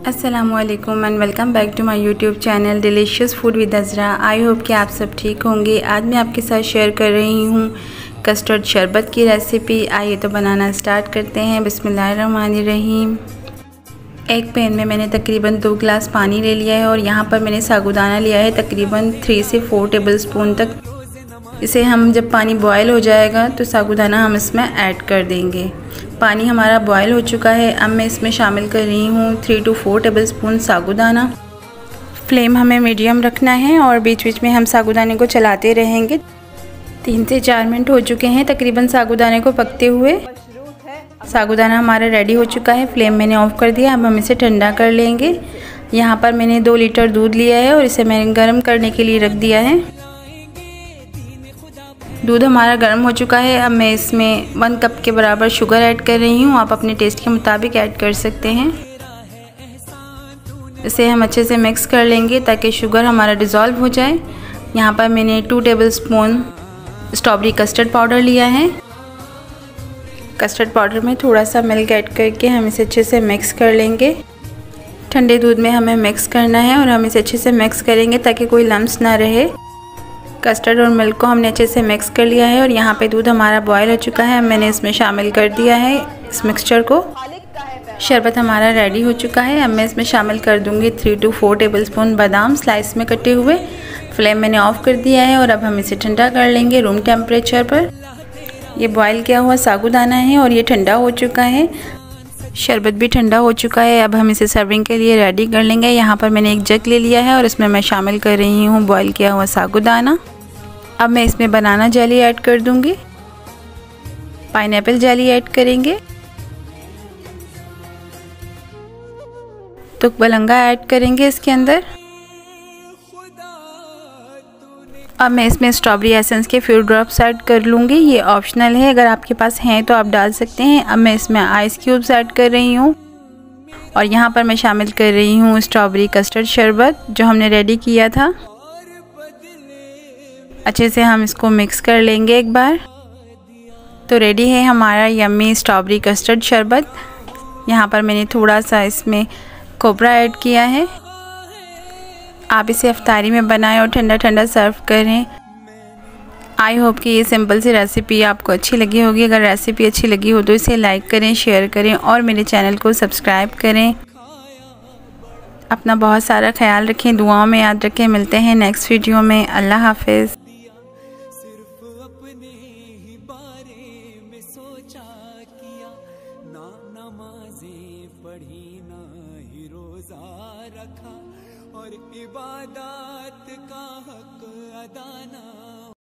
अस्सलामुअलैकुम and welcome back to my YouTube channel delicious food with Azra. I hope कि आप सब ठीक होंगे। आज मैं आपके साथ शेयर कर रही हूँ कस्टर्ड शरबत की रेसिपी। आइए तो बनाना स्टार्ट करते हैं। बिस्मिल्लाहिर्रहमानिर्रहीम। एक पैन में मैंने तकरीबन 2 गिलास पानी ले लिया है और यहाँ पर मैंने साबूदाना लिया है तकरीबन 3 से 4 टेबलस्पून तक। इसे हम जब पानी बॉयल हो जाएगा तो साबूदाना हम इसमें ऐड कर देंगे। पानी हमारा बॉयल हो चुका है। अब मैं इसमें शामिल कर रही हूँ 3 to 4 टेबलस्पून साबूदाना। फ्लेम हमें मीडियम रखना है और बीच बीच में हम साबूदाने को चलाते रहेंगे। 3 से 4 मिनट हो चुके हैं तकरीबन साबूदाने को पकते हुए। साबूदाना हमारा रेडी हो चुका है। फ्लेम मैंने ऑफ़ कर दिया। अब हम इसे ठंडा कर लेंगे। यहाँ पर मैंने 2 लीटर दूध लिया है और इसे मैंने गर्म करने के लिए रख दिया है। दूध हमारा गर्म हो चुका है। अब मैं इसमें 1 कप के बराबर शुगर ऐड कर रही हूँ। आप अपने टेस्ट के मुताबिक ऐड कर सकते हैं। इसे हम अच्छे से मिक्स कर लेंगे ताकि शुगर हमारा डिज़ोल्व हो जाए। यहाँ पर मैंने 2 टेबलस्पून स्ट्रॉबेरी कस्टर्ड पाउडर लिया है। कस्टर्ड पाउडर में थोड़ा सा मिल्क ऐड करके हम इसे अच्छे से मिक्स कर लेंगे। ठंडे दूध में हमें मिक्स करना है और हम इसे अच्छे से मिक्स करेंगे ताकि कोई लम्स ना रहे। कस्टर्ड और मिल्क को हमने अच्छे से मिक्स कर लिया है और यहाँ पे दूध हमारा बॉयल हो चुका है। मैंने इसमें शामिल कर दिया है इस मिक्सचर को। शरबत हमारा रेडी हो चुका है। अब मैं इसमें शामिल कर दूँगी 3 to 4 टेबलस्पून बादाम स्लाइस में कटे हुए। फ्लेम मैंने ऑफ़ कर दिया है और अब हम इसे ठंडा कर लेंगे रूम टेम्परेचर पर। ये बॉयल किया हुआ साबूदाना है और ये ठंडा हो चुका है। शरबत भी ठंडा हो चुका है। अब हम इसे सर्विंग के लिए रेडी कर लेंगे। यहाँ पर मैंने एक जग ले लिया है और इसमें मैं शामिल कर रही हूँ बॉयल किया हुआ साबूदाना। अब मैं इसमें बनाना जेली ऐड कर दूँगी। पाइनएप्पल जेली ऐड करेंगे। तुकबलंगा ऐड करेंगे इसके अंदर। अब मैं इसमें स्ट्रॉबेरी एसेंस के फ्यू ड्रॉप्स ऐड कर लूँगी। ये ऑप्शनल है, अगर आपके पास हैं तो आप डाल सकते हैं। अब मैं इसमें आइस क्यूब्स ऐड कर रही हूँ और यहाँ पर मैं शामिल कर रही हूँ स्ट्रॉबेरी कस्टर्ड शरबत जो हमने रेडी किया था। अच्छे से हम इसको मिक्स कर लेंगे एक बार। तो रेडी है हमारा यम्मी स्ट्रॉबेरी कस्टर्ड शरबत। यहाँ पर मैंने थोड़ा सा इसमें कोबरा ऐड किया है। आप इसे इफ्तारी में बनाएं और ठंडा ठंडा सर्व करें। आई होप कि ये सिंपल सी रेसिपी आपको अच्छी लगी होगी। अगर रेसिपी अच्छी लगी हो तो इसे लाइक करें, शेयर करें और मेरे चैनल को सब्सक्राइब करें। अपना बहुत सारा ख्याल रखें, दुआओं में याद रखें। मिलते हैं नेक्स्ट वीडियो में। अल्लाह हाफिज़। पढ़ी ना ही रोजा रखा और इबादत का हक अदा ना